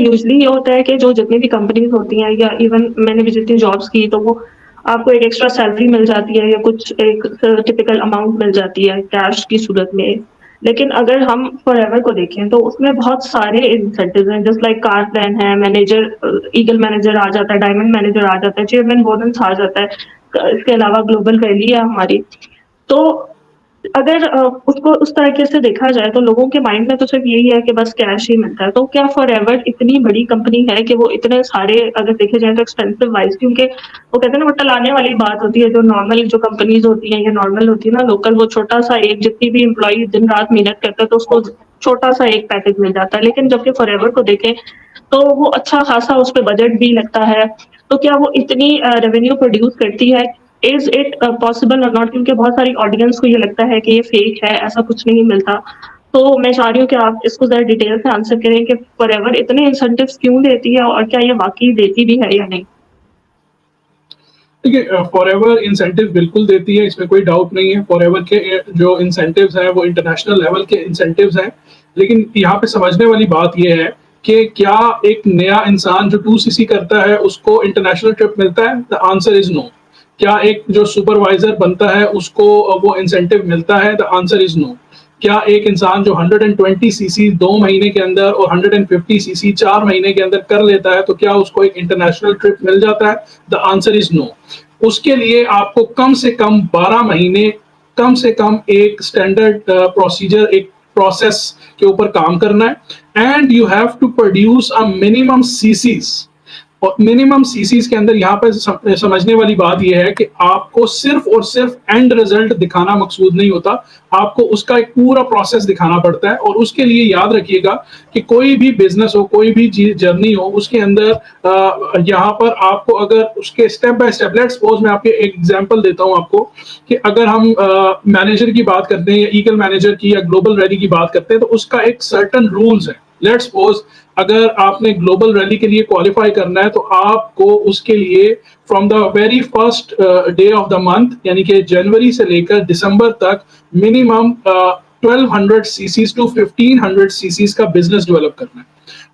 Usually یہ ہوتا ہے کہ جو جتنی بھی کمپنیز ہوتی ہیں یا ایون میں نے بھی جتنی جابس کی تو وہ آپ کو ایک ایکسٹرا سیلری مل جاتی ہے یا کچھ ایک ٹپیکل اماؤنٹ مل جاتی ہے کیش کی صورت میں. لیکن اگر ہم فار ایور کو دیکھیں تو اس میں بہت سارے انسینٹیوز ہیں, جسٹ لائک کار پلان ہے, مینیجر ایگل مینیجر آ جاتا ہے, ڈائمنڈ مینیجر آ جاتا ہے, چیئرمین بونس آ جاتا ہے, اس کے علاوہ گلوبل ویلی ہے ہماری. تو اگر اس کو اس طریقے سے دیکھا جائے تو لوگوں کے مائنڈ میں تو صرف یہی ہے کہ بس کیش ہی ملتا ہے. تو کیا فار ایور اتنی بڑی کمپنی ہے کہ وہ اتنے سارے اگر دیکھے جائیں تو ایکسپینسو وائز, کیونکہ وہ کہتے ہیں نا وہ ٹلانے والی بات ہوتی ہے, جو نارمل جو کمپنیز ہوتی ہیں یا نارمل ہوتی ہے نا لوکل, وہ چھوٹا سا ایک جتنی بھی امپلائی دن رات محنت کرتا ہے تو اس کو چھوٹا سا ایک پیکج مل جاتا ہے. لیکن جب کہ فار ایور کو دیکھیں تو وہ اچھا خاصا اس پہ بجٹ بھی لگتا ہے. تو کیا وہ اتنی ریونیو پروڈیوس کرتی ہے؟ از اٹ پاسبل اور ناٹ؟ کیونکہ بہت ساری آڈینس کو یہ لگتا ہے کہ یہ فیک ہے, ایسا کچھ نہیں ملتا. تو میں چاہ رہی ہوں کہ آپ اس کو ذرا ڈیٹیل سے آنسر کریں کہ فار ایور اتنے انسینٹیوز کیوں دیتی ہے اور کیا یہ واقعی دیتی بھی ہے یا نہیں. دیکھیے فار ایور انسینٹیو بالکل دیتی ہے, اس میں کوئی ڈاؤٹ نہیں ہے. فار ایور کے جو انسینٹیوز ہیں وہ انٹرنیشنل لیول کے انسینٹیوز ہیں, لیکن یہاں پہ سمجھنے والی بات یہ ہے کہ کیا ایک نیا انسان جو 2cc کرتا ہے اس کو انٹرنیشنل ٹرپ ملتا ہے؟ دا آنسر از نو. کیا ایک جو سپروائزر بنتا ہے اس کو وہ انسینٹیو ملتا ہے؟ دا آنسر از نو. کیا ایک انسان جو 120cc 2 مہینے کے اندر اور 150cc 4 مہینے کے اندر کر لیتا ہے تو کیا اس کو ایک انٹرنیشنل ٹرپ مل جاتا ہے؟ دا آنسر از نو. اس کے لیے آپ کو کم سے کم 12 مہینے, کم سے کم ایک اسٹینڈرڈ پروسیجر, ایک پروسیس کے اوپر کام کرنا ہے. And you have to produce a minimum CCs. اور منیمم CCs کے اندر یہاں پہ سمجھنے والی بات یہ ہے کہ آپ کو صرف اور صرف اینڈ رزلٹ دکھانا مقصود نہیں ہوتا, آپ کو اس کا ایک پورا پروسیس دکھانا پڑتا ہے. اور اس کے لیے یاد رکھیے گا کہ کوئی بھی بزنس ہو, کوئی بھی جرنی ہو, اس کے اندر یہاں پر آپ کو اگر اس کے step by step, let's suppose میں آپ کے ایک ایگزامپل دیتا ہوں آپ کو کہ اگر ہم مینیجر کی بات کرتے ہیں یا ایگل مینیجر کی یا گلوبل ریلی کی بات کرتے ہیں تو اس کا ایک سرٹن رولز ہے. لیٹس سپوز اگر آپ نے گلوبل ریلی کے لیے کوالیفائی کرنا ہے تو آپ کو اس کے لیے from the very first day of the month یعنی کہ جنوری سے لے کر دسمبر تک منیمم 1200 CCs to 1500 CCs کا بزنس ڈیولپ کرنا ہے.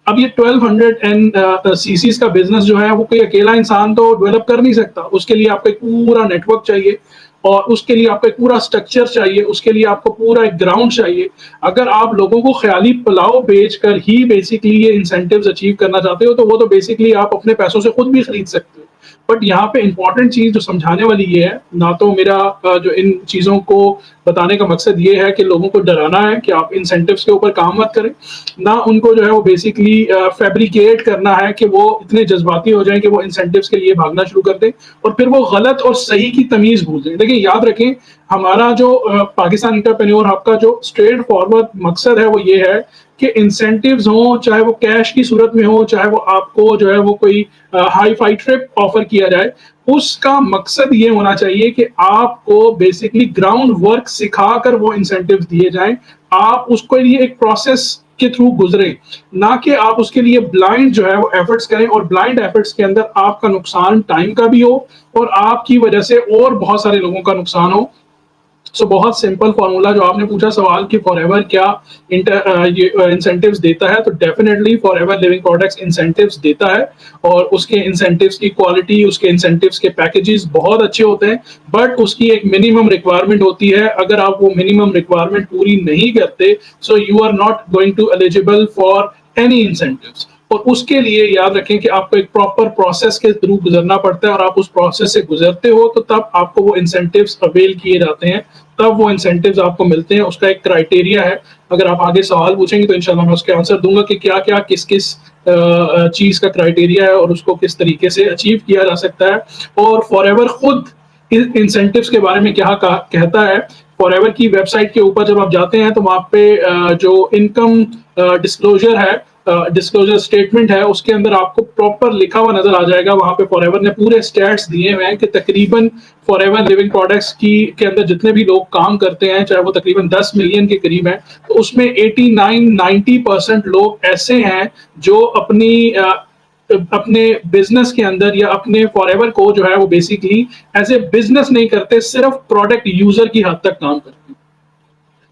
اب یہ 1200 CCs کا بزنس جو ہے وہ کوئی اکیلا انسان تو ڈیولپ کر نہیں سکتا. اس کے لیے آپ کو ایک پورا نیٹ ورک چاہیے اور اس کے لیے آپ کو ایک پورا اسٹرکچر چاہیے, اس کے لیے آپ کو پورا ایک گراؤنڈ چاہیے. اگر آپ لوگوں کو خیالی پلاؤ بیچ کر ہی بیسکلی یہ انسینٹیوز اچیو کرنا چاہتے ہو تو وہ تو بیسکلی آپ اپنے پیسوں سے خود بھی خرید سکتے ہو. بٹ یہاں پہ امپورٹنٹ چیز جو سمجھانے والی یہ ہے, نہ تو میرا جو ان چیزوں کو بتانے کا مقصد یہ ہے کہ لوگوں کو ڈرانا ہے کہ آپ انسینٹیوز کے اوپر کام مت کریں, نہ ان کو جو ہے وہ بیسکلی فیبریکیٹ کرنا ہے کہ وہ اتنے جذباتی ہو جائیں کہ وہ انسینٹیوز کے لیے بھاگنا شروع کر دیں اور پھر وہ غلط اور صحیح کی تمیز بھول جائیں. دیکھیں یاد رکھیں, ہمارا جو پاکستان انٹرپرینیور ہب کا جو اسٹریٹ فارورڈ مقصد ہے وہ یہ ہے کہ انسینٹیوز ہوں, چاہے وہ کیش کی صورت میں ہو, چاہے وہ آپ کو جو ہے وہ کوئی ہائی فائی ٹرپ آفر کیا جائے, اس کا مقصد یہ ہونا چاہیے کہ آپ کو بیسکلی گراؤنڈ ورک سکھا کر وہ انسینٹیوز دیے جائیں. آپ اس کو لیے ایک پروسیس کے تھرو گزریں, نہ کہ آپ اس کے لیے بلائنڈ جو ہے وہ ایفرٹس کریں اور بلائنڈ ایفرٹس کے اندر آپ کا نقصان ٹائم کا بھی ہو اور آپ کی وجہ سے اور بہت سارے لوگوں کا نقصان ہو. سو بہت سمپل فارمولا جو آپ نے پوچھا سوال کہ فار ایور کیا انسینٹیوز دیتا ہے, تو definitely for ever living products incentives دیتا ہے اور اس کے انسینٹیوز کی کوالٹی, اس کے انسینٹیوز کے پیکیجز بہت اچھے ہوتے ہیں. بٹ اس کی ایک منیمم ریکوائرمنٹ ہوتی ہے, اگر آپ وہ منیمم ریکوائرمنٹ پوری نہیں کرتے so you are not going to eligible for any incentives. اور اس کے لیے یاد رکھیں کہ آپ کو ایک پراپر پروسیس کے تھرو گزرنا پڑتا ہے اور آپ اس پروسیس سے گزرتے ہو تو تب آپ کو وہ انسینٹیوز اویل کیے جاتے ہیں, تب وہ انسینٹیوز آپ کو ملتے ہیں. اس کا ایک کرائٹیریا ہے, اگر آپ آگے سوال پوچھیں گے تو انشاءاللہ میں اس کے آنسر دوں گا کہ کیا کیا کس کس چیز کا کرائٹیریا ہے اور اس کو کس طریقے سے اچیو کیا جا سکتا ہے. اور فار ایور خود انسینٹیوز کے بارے میں کیا کہتا ہے, فار ایور کی ویب سائٹ کے اوپر جب آپ جاتے ہیں تو وہاں پہ جو انکم ڈسکلوجر ہے, ڈسکلوجر اسٹیٹمنٹ ہے, اس کے اندر آپ کو پراپر لکھا ہوا نظر آ جائے گا. وہاں پہ فار ایور نے پورے اسٹیٹس دیے ہوئے ہیں کہ تقریباً فار ایور لیونگ پروڈکٹس کے اندر جتنے بھی لوگ کام کرتے ہیں, چاہے وہ تقریباً 10 ملین کے قریب ہیں, تو اس میں 89-90% لوگ ایسے ہیں جو اپنے بزنس کے اندر یا اپنے فار ایور کو جو ہے وہ بیسکلی ایز اے بزنس نہیں کرتے, صرف پروڈکٹ یوزر کی حد تک کام کرتے ہیں.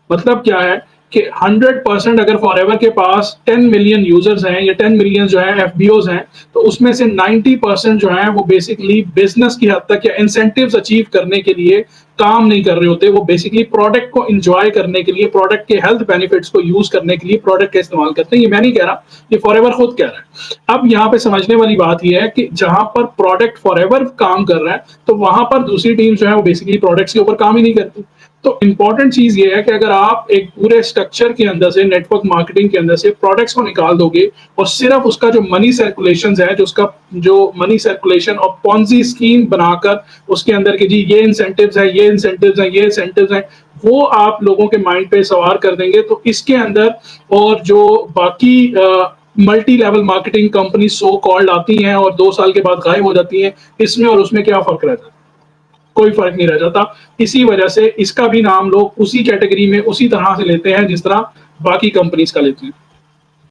مطلب کیا ہے کہ 100% اگر فار ایور کے پاس 10 ملین یوزرز ہیں یا 10 ملین جو ہے ایف بی اوز ہیں تو اس میں سے 90% جو ہیں وہ بیسکلی بزنس کی حد تک یا انسینٹیوز اچیو کرنے کے لیے کام نہیں کر رہے ہوتے. وہ بیسکلی پروڈکٹ کو انجوائے کرنے کے لیے, پروڈکٹ کے ہیلتھ بینیفٹس کو یوز کرنے کے لیے پروڈکٹ کا استعمال کرتے ہیں. یہ میں نہیں کہہ رہا, یہ فار ایور خود کہہ رہا ہے. اب یہاں پہ سمجھنے والی بات یہ ہے کہ جہاں پر پروڈکٹ فار ایور کام کر رہا ہے تو وہاں پر دوسری ٹیم جو ہے وہ بیسکلی پروڈکٹس کے اوپر کام ہی نہیں کرتی. تو امپورٹنٹ چیز یہ ہے کہ اگر آپ ایک پورے اسٹرکچر کے اندر سے, نیٹ ورک مارکیٹنگ کے اندر سے پروڈکٹس کو نکال دو گے اور صرف اس کا جو منی سرکولیشن ہے, جو اس کا جو منی سرکولیشن اور پونزی اسکیم بنا کر اس کے اندر کہ جی یہ انسینٹیوز ہیں, یہ انسینٹیوز ہیں, یہ انسینٹیوز ہیں, وہ آپ لوگوں کے مائنڈ پہ سوار کر دیں گے تو اس کے اندر اور جو باقی multi level marketing company so called آتی ہیں اور 2 سال کے بعد غائب ہو جاتی ہیں, اس میں اور اس میں کیا فرق رہتا ہے؟ کوئی فرق نہیں رہ جاتا. اسی وجہ سے اس کا بھی نام لوگ اسی کیٹیگری میں اسی طرح سے لیتے ہیں جس طرح باقی کمپنیز کا لیتے ہیں.